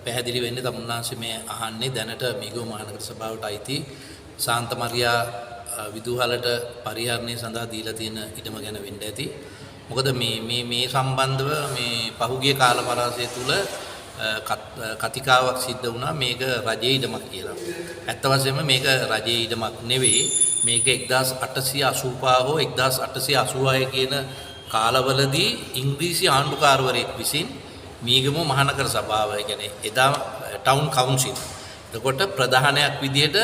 පැහැදිලි වෙන්නේ තමුන්නාංශ මේ අහන්නේ දැනට මිගෝ මහනගර සභාවට අයිති සාන්ත මරියා විදුහලට පරිහරණය සඳහා දීලා තියෙන ඉඩම ගැන වෙන්න ඇති. මොකද මේ සම්බන්ධව මේ පහුගිය කාල පරාසය තුල කතිකාවක් සිද්ධ වුණා මේක රජයේ ඉඩමක් කියලා. ඇත්ත වශයෙන්ම මේක රජයේ ඉඩමක් නෙවෙයි. මේක 1885 හෝ 1886 කියන කාලවලදී ඉංග්‍රීසි ආණ්ඩුකාරවරයෙක් විසින් මීගම මහනගර සභාව කියන්නේ එදා ටවුන් කවුන්සිල්. එතකොට ප්‍රධානයක් විදිහට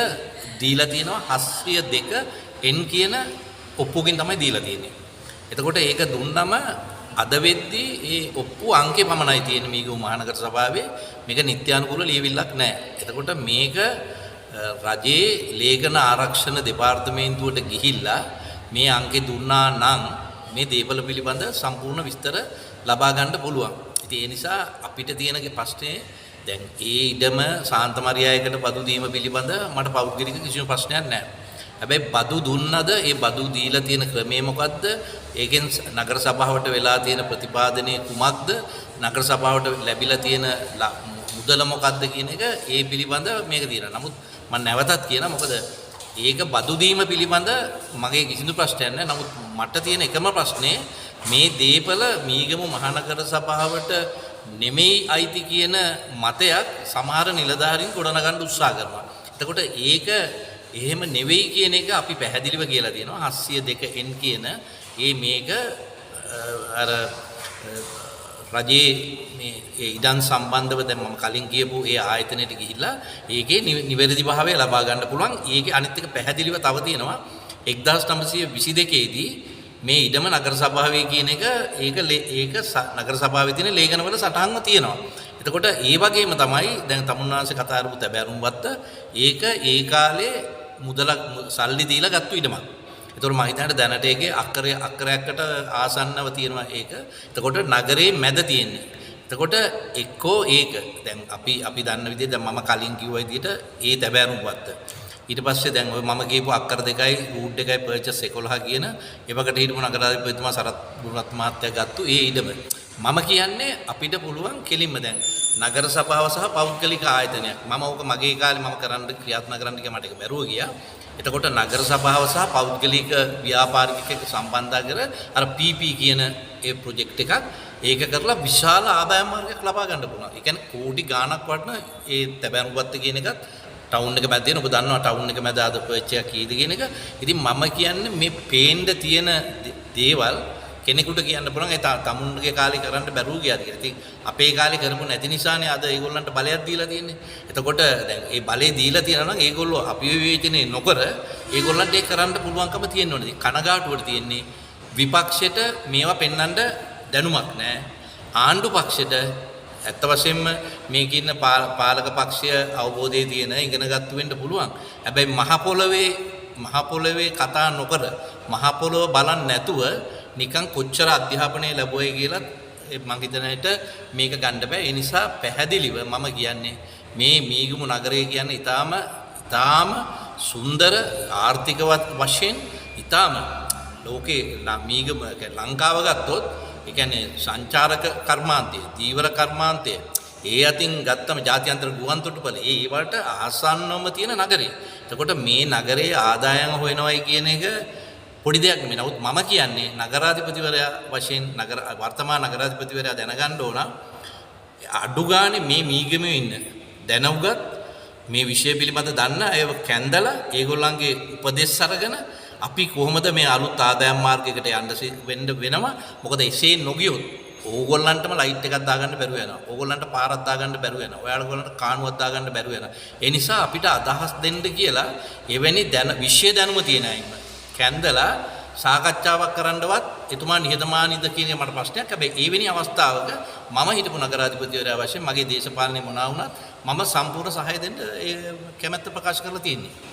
දීලා තියෙනවා 702 N කියන ඔප්පුවකින් තමයි දීලා තියෙන්නේ. එතකොට ඒක දුන්නම අද වෙද්දී ඒ ඔප්පු අංකේ පමණයි තියෙන්නේ මීගම මහනගර සභාවේ. මේක නිත්‍යානුකූල ලියවිල්ලක් නැහැ. එතකොට මේක රජයේ ලේඛන ආරක්ෂණ දෙපාර්තමේන්තුවට ගිහිල්ලා මේ අංකේ දුන්නා නම් මේ දේපල පිළිබඳ සම්පූර්ණ විස්තර ලබා ගන්න පුළුවන්. ඉතින් ඒ නිසා අපිට තියෙන ප්‍රශ්නේ දැන් ඒ ඉඩම සාන්ත මරියායකට බදු දීම පිළිබඳ මට පෞද්ගලික කිසිම ප්‍රශ්නයක් නැහැ. හැබැයි බදු දුන්නද ඒ බදු දීලා තියෙන ක්‍රමය මොකද්ද? ඒකෙන් නගර සභාවට වෙලා තියෙන ප්‍රතිපාදනයේ කුමක්ද? නගර සභාවට ලැබිලා තියෙන මුදල මොකද්ද කියන එක ඒ පිළිබඳ මේක තියෙනවා. නමුත් මම නැවතත් කියනවා මොකද ඒක බදු දීම පිළිබඳ මගේ කිසිදු ප්‍රශ්නයක් නැහැ. නමුත් මට තියෙන එකම ප්‍රශ්නේ මේ දේපල මීගම මහනගර සභාවට නෙමෙයි අයිති කියන මතයක් සමහර නිලධාරීන් ගොඩනගන්න උත්සාහ කරනවා. එතකොට ඒක එහෙම නෙවෙයි කියන එක අපි පැහැදිලිව කියලා දෙනවා. 702 N කියන මේක අර රජයේ මේ ඉඩම් සම්බන්ධව දැන් මම කලින් කියපු ඒ ආයතනයට ගිහිල්ලා ඒකේ නිවැරදි භාවය ලබා ගන්න පුළුවන්. ඒකේ අනිත් එක පැහැදිලිව තව තියෙනවා 1922 දී මේ ඉඩම නගර සභාවේ කියන එක ඒක නගර සභාවේ තියෙන ලේඛනවල සටහන්ව තියෙනවා. එතකොට ඒ වගේම තමයි දැන් තමුන්නාංශ කතා කරපු තැබෑරුම් වත්ත ඒක ඒ කාලේ මුදලක් සල්ලි දීලා ගත්තු ඉඩමක්. එතකොට මම හිතන්නේ දැනට ඒකේ අක්කරයකට ආසන්නව තියෙනවා ඒක. එතකොට නගරේ මැද තියෙන්නේ. එතකොට එක්කෝ ඒක දැන් අපි දන්න විදිහට දැන් මම කලින් කිව්ව විදිහට ඒ තැබෑරුම් වත්ත. ඊට පස්සේ දැන් ඔය මම කියපු අක්කර දෙකයි රූට් එකයි පර්චස් 11 කියන ඒවකට හිටපු නගරාධිපතිතුමා සරත් ගුණරත් මහත්තයා ගත්තු ඒ ඉඩම. මම කියන්නේ අපිට පුළුවන් කෙලින්ම දැන් නගර සභාව සහ පෞද්ගලික ආයතනයක්. මම ඕක මගේ කාලේ මම කරන්න ක්‍රියාත්මක කරන්න ගියා මට ඒක බැරුව ගියා. එතකොට නගර සභාව සහ පෞද්ගලික ව්‍යාපාරිකයෙක් සම්බන්ධ කර අර PP කියන ඒ ප්‍රොජෙක්ට් එකක් ඒක කරලා විශාල ආදායම් මාර්ගයක් ලබා ගන්න පුළුවන්. ඒ කියන්නේ කෝටි ගාණක් වටන ඒ තැබෑරුම්පත් කියන එකත් ටවුන් එක මැද තියෙන ඔබ දන්නවා ටවුන් එක මැද ආද පර්ච් එක කීයද කියන එක. ඉතින් මම කියන්නේ මේ පේන්න තියෙන දේවල් කෙනෙකුට කියන්න පුළුවන් ඒ තමුන්ගේ කාලේ කරන්න බැරුව ගියාද කියලා. ඉතින් අපේ කාලේ කරපු නැති නිසානේ අද ඒගොල්ලන්ට බලයක් දීලා තියෙන්නේ. එතකොට දැන් ඒ බලය දීලා තියෙනවා නම් ඒගොල්ලෝ අපි විවේචනය නොකර ඒගොල්ලන්ට ඒක කරන්න පුළුවන්කම තියෙන්න ඕනේ. කනගාටුවට තියෙන්නේ විපක්ෂයට මේවා පෙන්වන්න දැනුමක් නැහැ. ආණ්ඩු පක්ෂයට ඇත්ත වශයෙන්ම මේක ඉන්න පාලක පක්ෂය අවබෝධයේ තියෙන ඉගෙනගත්තු වෙන්න පුළුවන්. හැබැයි මහ පොළවේ කතා නොකර මහ පොළව බලන්නේ නැතුව නිකන් කොච්චර අධ්‍යාපනය ලැබුවයි කියලා මම හිතනට මේක ගන්න බෑ. ඒ නිසා පැහැදිලිව මම කියන්නේ මේ මීගමු නගරය කියන්නේ ඊටාම සුන්දර ආර්ථිකවත් වශයෙන් ඊටාම ලෝකේ මීගම ලංකාව ගත්තොත් ඒ කියන්නේ සංචාරක කර්මාන්තය, දීවර කර්මාන්තය ඒ අතින් ගත්තම ජාත්‍යන්තර ගුවන් තොටුපළ ඒවට ආසන්නවම තියෙන නගරය. එතකොට මේ නගරයේ ආදායම හොයනවයි කියන එක පොඩි දෙයක් නෙමෙයි. නමුත් මම කියන්නේ නගරාධිපතිවරයා වශයෙන් වර්තමාන නගරාධිපතිවරයා දැනගන්න ඕන අඩු ගානේ මේ මීගමේ ඉන්න දැනුගත් මේ විෂය පිළිබඳ දන්න අය කැඳලා ඒගොල්ලන්ගේ උපදෙස් අරගෙන අපි කොහොමද මේ අලුත් ආදායම් මාර්ගයකට යන්න වෙනවා. මොකද එසේ නොගියොත් ඕගොල්ලන්ටම ලයිට් එකක් දාගන්න බැරුව යනවා. ඕගොල්ලන්ට පාරක් දාගන්න බැරුව යනවා. ඔයාලගොල්ලන්ට කානුවක් දාගන්න බැරුව යනවා. ඒ නිසා අපිට අදහස් දෙන්න කියලා එවැනි විෂය දැනුම තියෙන අය කැන්දලා සාකච්ඡාවක් කරන්නවත් එතුමා නිහතමානීද කියන එක මට ප්‍රශ්නයක්. හැබැයි ඒ වෙනි අවස්ථාවක මම හිටපු නගරාධිපතිවරයා වශයෙන් මගේ දේශපාලනේ මොනවා වුණත් මම සම්පූර්ණ සහාය දෙන්න කැමැත්ත ප්‍රකාශ කරලා තියෙනවා.